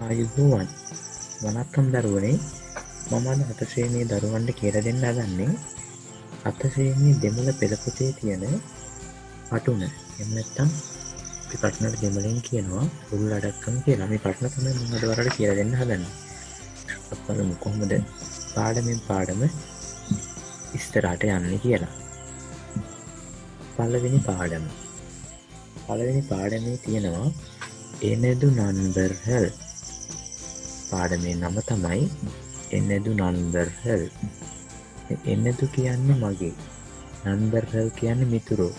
ආයුබෝවන් වණක්කම් දරුවනේ මම අද 7 ශ්‍රේණියේ දරුවන්ට කියලා දෙන්න හදන්නේ 7 ශ්‍රේණියේ දෙමළ පෙළ පොතේ තියෙන පටුන. එහෙම නැත්නම් අපි පටුනට දෙමළෙන් කියනවා උල් අඩක්කම් කියලා. මේ පටුන තමයි මම අද ඔයාලට කියලා දෙන්න හදන්නේ. අපි බලමු කොහොමද පාඩමෙන් පාඩම ඉස්සරහට යන්නේ කියලා. පළවෙනි පාඩමේ තියෙනවා එනදු නන්බර්හල්. පාඩමේ නම තමයි එනදු නන්බර්හල්. එනදු කියන්නේ මගේ, නන්බර්හල් කියන්නේ මිතුරෝ.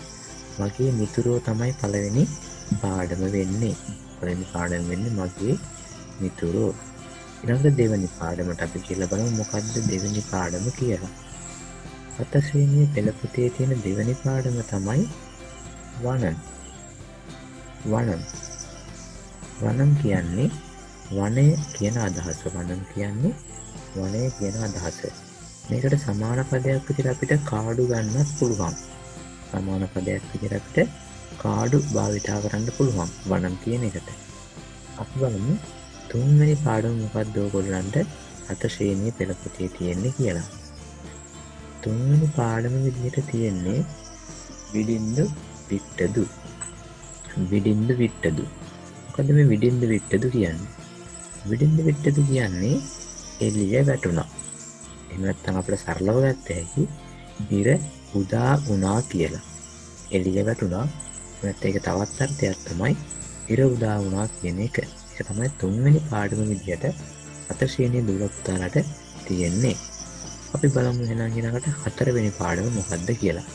මගේ මිතුරෝ තමයි පළවෙනි පාඩම වෙන්නේ. පළවෙනි පාඩම වෙන්නේ මගේ මිතුරෝ. ඊළඟ දෙවෙනි පාඩමට අපි කියලා බලමු මොකද්ද දෙවෙනි පාඩම කියලා. 7 ශ්‍රේණියේ පෙළ පොතේ තියෙන දෙවෙනි පාඩම තමයි වනන්. වනම් කියන්නේ වනය කියන අදහස. වනම් කියන්නේ වනය කියන අදහස. මේකට සමාන පදයක් විදිහට අපිට කාඩු ගන්නත් පුළුවන්. සමාන පදයක් විදිහට අපිට කාඩු භාවිතා කරන්න පුළුවන් වනම් කියන එකට. අපි බලමු තුන්වෙනි පාඩම මොකක්ද ඔයගොල්ලන්ට 7 ශ්‍රේණියේ පෙළ පොතේ තියෙන්නේ කියලා. තුන්වෙනි පාඩම විදිහට තියෙන්නේ විඩින්දු විට්ටදු. විඩින්දු විට්ටදු. මොකද මේ විඩින්දු විට්ටදු කියන්නේ? විඩින්දු විට්ටදු කියන්නේ එළිය වැටුණා. එහෙම නැත්නම් අපිට සරලව ගත්ත හැකි ඉර උදා වුණා කියලා. එළිය වැටුණා. නැත්නම් ඒක තවත් අර්ථයක් තමයි ඉර උදා වුණා කියන එක. ඒක තමයි තුන්වෙනි පාඩම විදිහට 7 ශ්‍රේණියේ දුර පුතාලට තියෙන්නේ. අපි බලමු එහෙනම් ඊළඟට 4 වෙනි පාඩම මොකක්ද කියලා.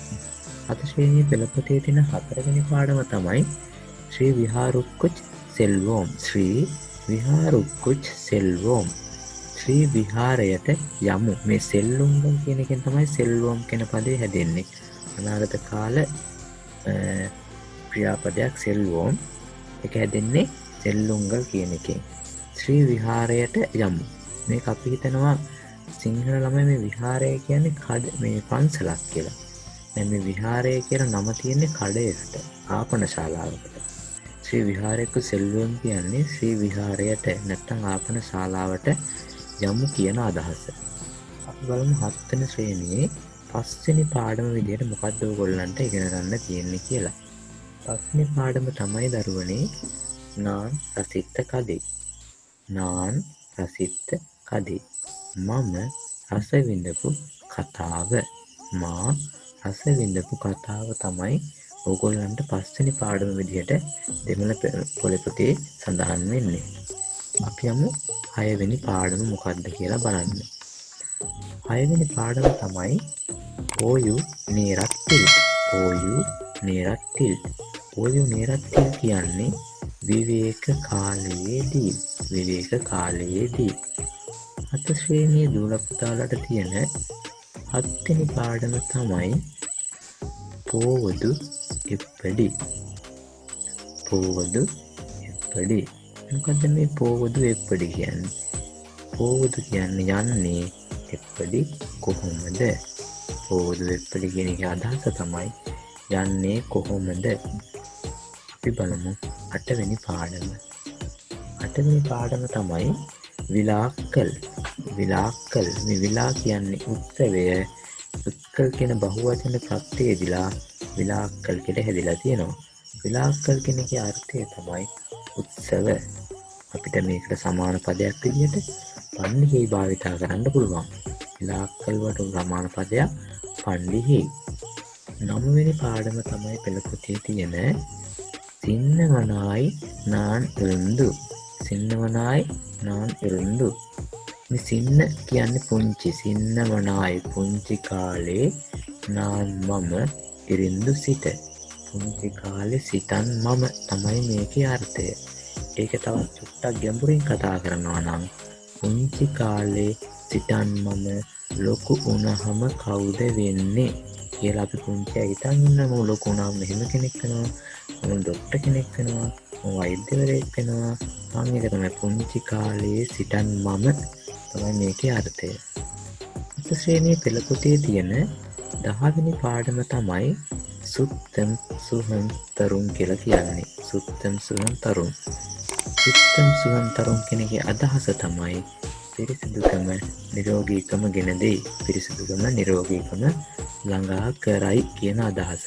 7 ශ්‍රේණියේ පෙළ පොතේ තියෙන 4 වෙනි පාඩම තමයි ශ්‍රී විහාරුක්කුච් සෙල්වෝම්. ශ්‍රී විහාරුක්කුච් සෙල්වෝම්. ශ්‍රී විහාරයට යමු. මේ සෙල්වෝම් කියන එකෙන් තමයි සෙල්වෝම් කියන පදේ හැදෙන්නේ. අනාගත කාල ක්‍රියාපදයක් සෙල්වෝම්. ඒක හැදෙන්නේ සෙල්ලුංගල් කියන එකෙන්. ශ්‍රී විහාරයට යමු. මේක අපි හිතනවා සිංහල ළමයි මේ විහාරය කියන්නේ මේ පන්සලක් කියලා. දැන් මේ විහාරය කියලා නම තියෙන්නේ කඩයකට, ආපන ශාලාවකට. ශ්‍රී විහාරයක සෙල්වම් කියන්නේ ශ්‍රී විහාරයට නැත්නම් ආපන ශාලාවට යමු කියන අදහස. අපි බලමු 7 වෙනි ශ්‍රේණියේ 5 වෙනි පාඩම විදිහට මොකද්ද ඔයගොල්ලන්ට ඉගෙන ගන්න තියෙන්නේ කියලා. 5 වෙනි පාඩම තමයි දරුවනේ නාන් රසිත කදේ. නාන් රසිත කදේ. මම රස විඳපු කතාව. මා රස විඳපු කතාව තමයි ඕගොල්ලන්ට 5 වෙනි පාඩම විදිහට දෙමළ පොළ පොතේ සඳහන් වෙන්නේ. අපි යමු 6 වෙනි පාඩම මොකක්ද කියලා බලන්න. 6 වෙනි පාඩම තමයි ඕයු නේරත්තිල්. ඕයු නේරත්තිල්. ඕයු නේරත්තිල් කියන්නේ විවේක කාලයේදී. විවේක කාලයේදී. 7 ශ්‍රේණියේ දුර පුතාලට තියෙන 7 වෙනි පාඩම තමයි පෝවදු එප්පඩි. පෝවදු එප්පඩි. මොකද මේ පෝවදු එප්පඩි කියන්නේ? පෝවදු කියන්නේ යන්නේ එප්පඩි කොහොමද? පෝවදු එප්පඩි කියන එකේ අදහස තමයි යන්නේ කොහොමද? අපි බලමු 8 වෙනි පාඩම. 8 වෙනි පාඩම තමයි විලාක්කල්. විලාක්කල්. මේ විලා කියන්නේ උත්සවය. උත්කල් කියන බහුවචන ප්‍රත්‍යයේදීලා විලාක්කල් කියලා හැදිලා තියෙනවා. විලාක්කල් කියන එකේ අර්ථය තමයි උත්සව. අපිට මේකට සමාන පදයක් විදිහට පණ්ඩිහි භාවිතා කරන්න පුළුවන්. විලාක්කල් වලට සමාන පදයක් පණ්ඩිහි. 9 වෙනි පාඩම තමයි පෙළ පොතේ තියෙන සින්නවනායි නාන් ඉරුන්දු. සින්නවනායි නාන් ඉරුන්දු. මේ සින්න කියන්නේ පුංචි. සින්නවනායි පුංචි කාලේ නාන් මම ඉරින්දු සිට. පුංචි කාලේ සිටන් මම තමයි මේකේ අර්ථය. ඒක තවත් චුට්ටක් ගැඹුරින් කතා කරනවා නම් පුංචි කාලේ සිටන් මම ලොකු වුණාම කවුද වෙන්නේ කියලා අපි පුංචි හිතන් ඉන්නම ලොකු වුණාම මෙහෙම කෙනෙක් වෙනවා. මම ડોක්ටර් කෙනෙක් වෙනවා. මම වෛද්‍යවරයෙක් වෙනවා. මේක තමයි පුංචි කාලේ සිටන් මම තමයි මේකේ අර්ථය. 7 ශ්‍රේණියේ පෙළ පොතේ තියෙන 10 වෙනි පාඩම තමයි සුත්තම් සුහම් තරුන් කියලා කියන්නේ. සුත්තම් සුහම් තරුන්. උත්තම සුවන්තරුන් කෙනෙකුගේ අදහස තමයි පිරිසිදුකම නිරෝගීකම ගෙන දෙයි. පිරිසිදුකම නිරෝගීකම ළඟා කරයි කියන අදහස.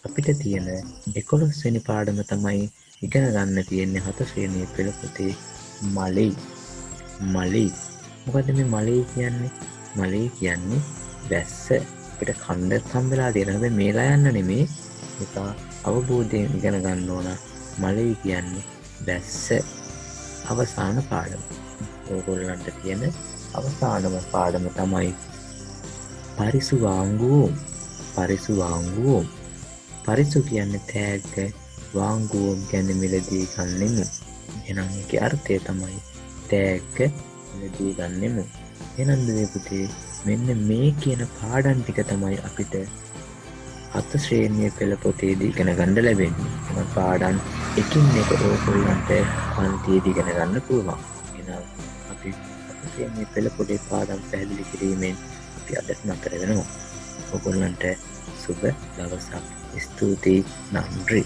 අපිට තියෙන 11 වෙනි පාඩම තමයි ඉගෙන ගන්න තියෙන්නේ 4 ශ්‍රේණියේ පෙළ පොතේ මලෙයි. මලෙයි. මොකද මේ මලෙයි කියන්නේ? මලෙයි කියන්නේ වැස්ස. අපිට කණ්ඩත් හම්බෙලා තියෙන හැබැයි මේලා යන්න නෙමෙයි. ඒක අවබෝධයෙන් ඉගෙන ගන්න ඕන. මලෙයි කියන්නේ වැස්ස. අවසාන පාඩම. ඕගොල්ලන්ට තියෙන අවසානම පාඩම තමයි පරිසු වාංගුවෝ. පරිසු වාංගුවෝ. පරිසු කියන්නේ තෑග්ග, වාංගුවෝ කියන්නේ මිලදී ගන්නෙමු. එහෙනම් ඒකේ අර්ථය තමයි තෑග්ග මිලදී ගන්නෙමු. එහෙනම් මේ පුතේ මෙන්න මේ කියන පාඩම් ටික තමයි අපිට 7 ශ්‍රේණියේ පෙළ පොතේදී ඉගෙන ගන්න ලැබෙන්නේ. මේ පාඩම් එකින් එක ඕගොල්ලන්ට පන්තියේදී ඉගෙන ගන්න පුළුවන්. එහෙනම් අපි 7 ශ්‍රේණියේ පෙළ පොතේ පාඩම් පැහැදිලි කිරීමෙන් අපි අදට නතර වෙනවා. ඕගොල්ලන්ට සුබ දවසක්. ස්තුතියි. නන්දි.